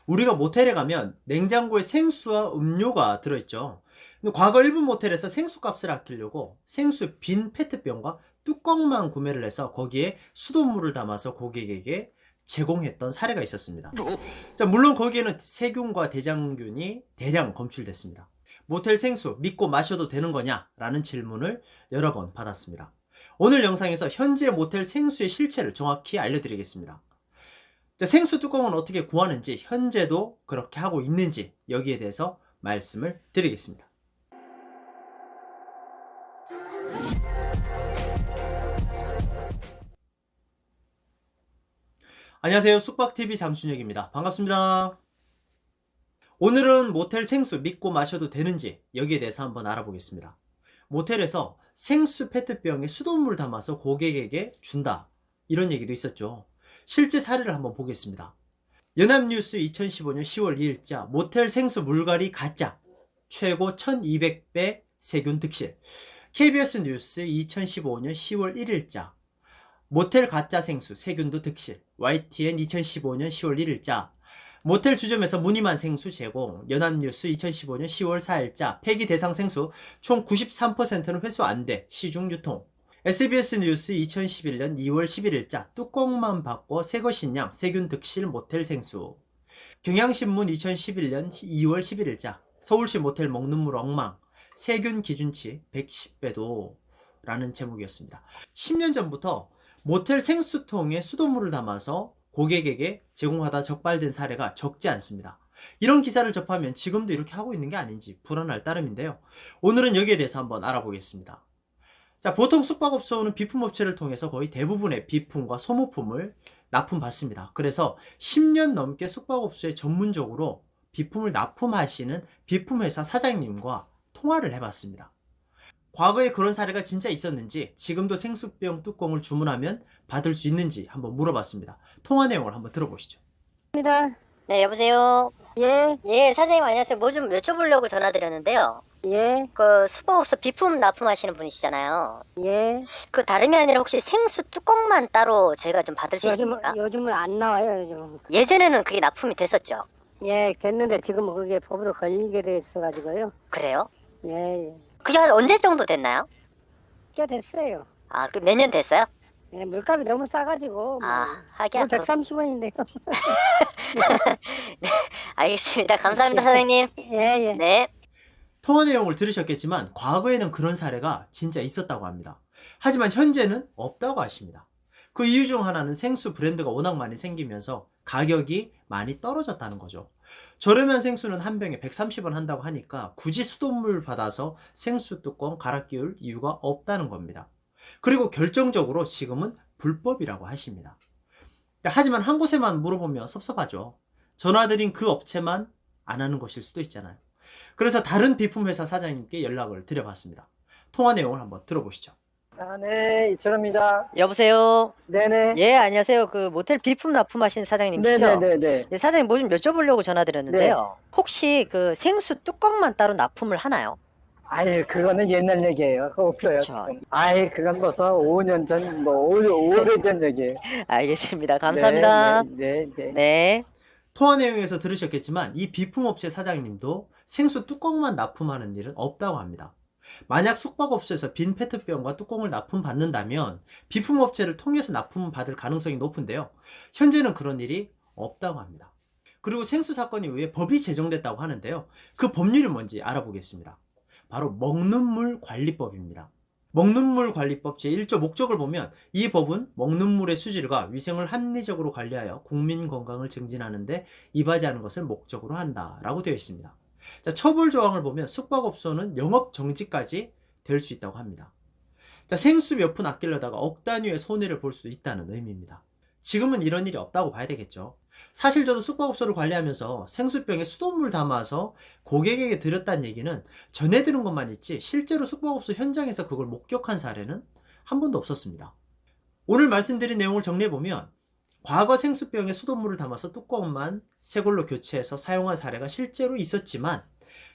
우리가 모텔에 가면 냉장고에 생수와 음료가 들어있죠. 근데 과거 일부 모텔에서 생수 값을 아끼려고 생수 빈 페트병과 뚜껑만 구매를 해서 거기에 수돗물을 담아서 고객에게 제공했던 사례가 있었습니다. 자, 물론 거기에는 세균과 대장균이 대량 검출됐습니다. 모텔 생수 믿고 마셔도 되는 거냐? 라는 질문을 여러 번 받았습니다. 오늘 영상에서 현재 모텔 생수의 실체를 정확히 알려드리겠습니다. 자, 생수 뚜껑은 어떻게 구하는지, 현재도 그렇게 하고 있는지, 여기에 대해서 말씀을 드리겠습니다. 안녕하세요. 숙박TV 장준혁입니다. 반갑습니다. 오늘은 모텔 생수 믿고 마셔도 되는지, 여기에 대해서 한번 알아보겠습니다. 모텔에서 생수 페트병에 수돗물 담아서 고객에게 준다, 이런 얘기도 있었죠. 실제 사례를 한번 보겠습니다. 연합뉴스 2015년 10월 2일자 모텔 생수 물갈이 가짜 최고 1200배 세균 득실. KBS 뉴스 2015년 10월 1일자 모텔 가짜 생수 세균도 득실. YTN 2015년 10월 1일자 모텔 주점에서 무늬만 생수 제공. 연합뉴스 2015년 10월 4일자 폐기 대상 생수 총 93%는 회수 안돼 시중 유통. SBS 뉴스 2011년 2월 11일자 뚜껑만 바꿔 새것인 양 세균 득실 모텔 생수. 경향신문 2011년 2월 11일자 서울시 모텔 먹는 물 엉망 세균 기준치 110배도 라는 제목이었습니다. 10년 전부터 모텔 생수통에 수돗물을 담아서 고객에게 제공하다 적발된 사례가 적지 않습니다. 이런 기사를 접하면 지금도 이렇게 하고 있는 게 아닌지 불안할 따름인데요. 오늘은 여기에 대해서 한번 알아보겠습니다. 자, 보통 숙박업소는 비품업체를 통해서 거의 대부분의 비품과 소모품을 납품받습니다. 그래서 10년 넘게 숙박업소에 전문적으로 비품을 납품하시는 비품회사 사장님과 통화를 해봤습니다. 과거에 그런 사례가 진짜 있었는지, 지금도 생수병 뚜껑을 주문하면 받을 수 있는지 한번 물어봤습니다. 통화 내용을 한번 들어보시죠. 네, 여보세요. 예, 예, 사장님 안녕하세요. 뭐 좀 여쭤보려고 전화드렸는데요. 예, 그 숙박업소 비품 납품하시는 분이시잖아요. 예. 그 다름이 아니라 혹시 생수 뚜껑만 따로 저희가 좀 받을 수 있습니까? 요즘은 안 나와요, 요즘. 예전에는 그게 납품이 됐었죠. 예, 됐는데 지금 그게 법으로 걸리게 돼 있어가지고요. 그래요? 예, 예. 그게 한 언제 정도 됐나요? 꽤 됐어요. 아, 그 몇 년 됐어요? 예, 물값이 너무 싸가지고. 아, 하긴. 130원인데요. 네, 알겠습니다. 감사합니다, 사장님. 예, 예. 네. 통화 내용을 들으셨겠지만 과거에는 그런 사례가 진짜 있었다고 합니다. 하지만 현재는 없다고 하십니다. 그 이유 중 하나는 생수 브랜드가 워낙 많이 생기면서 가격이 많이 떨어졌다는 거죠. 저렴한 생수는 한 병에 130원 한다고 하니까 굳이 수돗물 받아서 생수 뚜껑 갈아 끼울 이유가 없다는 겁니다. 그리고 결정적으로 지금은 불법이라고 하십니다. 하지만 한 곳에만 물어보면 섭섭하죠. 전화드린 그 업체만 안 하는 것일 수도 있잖아요. 그래서 다른 비품회사 사장님께 연락을 드려봤습니다. 통화 내용을 한번 들어보시죠. 아, 네, 이철호입니다. 여보세요. 네네. 예, 안녕하세요. 그 모텔 비품 납품하신 사장님이시죠? 네네네네. 네, 사장님 뭐 좀 여쭤보려고 전화드렸는데요. 혹시 그 생수 뚜껑만 따로 납품을 하나요? 아예 그거는 옛날 얘기예요. 그거 없어요. 그쵸. 아예 그건 벌써 5년 전, 뭐, 오래전 얘기예요. 알겠습니다. 감사합니다. 네, 네, 네. 네. 통화 내용에서 들으셨겠지만 이 비품업체 사장님도 생수 뚜껑만 납품하는 일은 없다고 합니다. 만약 숙박업소에서 빈 페트병과 뚜껑을 납품받는다면 비품업체를 통해서 납품받을 가능성이 높은데요. 현재는 그런 일이 없다고 합니다. 그리고 생수 사건에 의해 법이 제정됐다고 하는데요. 그 법률이 뭔지 알아보겠습니다. 바로 먹는 물 관리법입니다. 먹는 물 관리법 제1조 목적을 보면 이 법은 먹는 물의 수질과 위생을 합리적으로 관리하여 국민 건강을 증진하는 데 이바지하는 것을 목적으로 한다라고 되어 있습니다. 자, 처벌 조항을 보면 숙박업소는 영업 정지까지 될 수 있다고 합니다. 자, 생수 몇 푼 아끼려다가 억 단위의 손해를 볼 수도 있다는 의미입니다. 지금은 이런 일이 없다고 봐야 되겠죠. 사실 저도 숙박업소를 관리하면서 생수병에 수돗물 담아서 고객에게 드렸다는 얘기는 전해 들은 것만 있지 실제로 숙박업소 현장에서 그걸 목격한 사례는 한 번도 없었습니다. 오늘 말씀드린 내용을 정리해보면 과거 생수병에 수돗물을 담아서 뚜껑만 새 걸로 교체해서 사용한 사례가 실제로 있었지만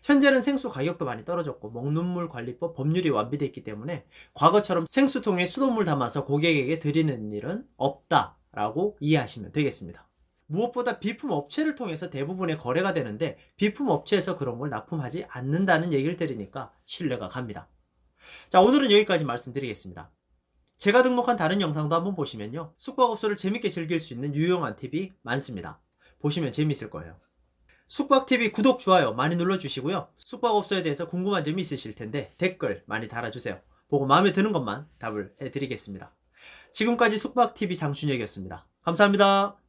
현재는 생수 가격도 많이 떨어졌고 먹는 물 관리법 법률이 완비되어 있기 때문에 과거처럼 생수통에 수돗물 담아서 고객에게 드리는 일은 없다라고 이해하시면 되겠습니다. 무엇보다 비품 업체를 통해서 대부분의 거래가 되는데 비품 업체에서 그런 걸 납품하지 않는다는 얘기를 들으니까 신뢰가 갑니다. 자, 오늘은 여기까지 말씀드리겠습니다. 제가 등록한 다른 영상도 한번 보시면요, 숙박업소를 재밌게 즐길 수 있는 유용한 팁이 많습니다. 보시면 재밌을 거예요. 숙박TV 구독, 좋아요 많이 눌러주시고요. 숙박업소에 대해서 궁금한 점이 있으실 텐데 댓글 많이 달아주세요. 보고 마음에 드는 것만 답을 해드리겠습니다. 지금까지 숙박TV 장춘혁이었습니다. 감사합니다.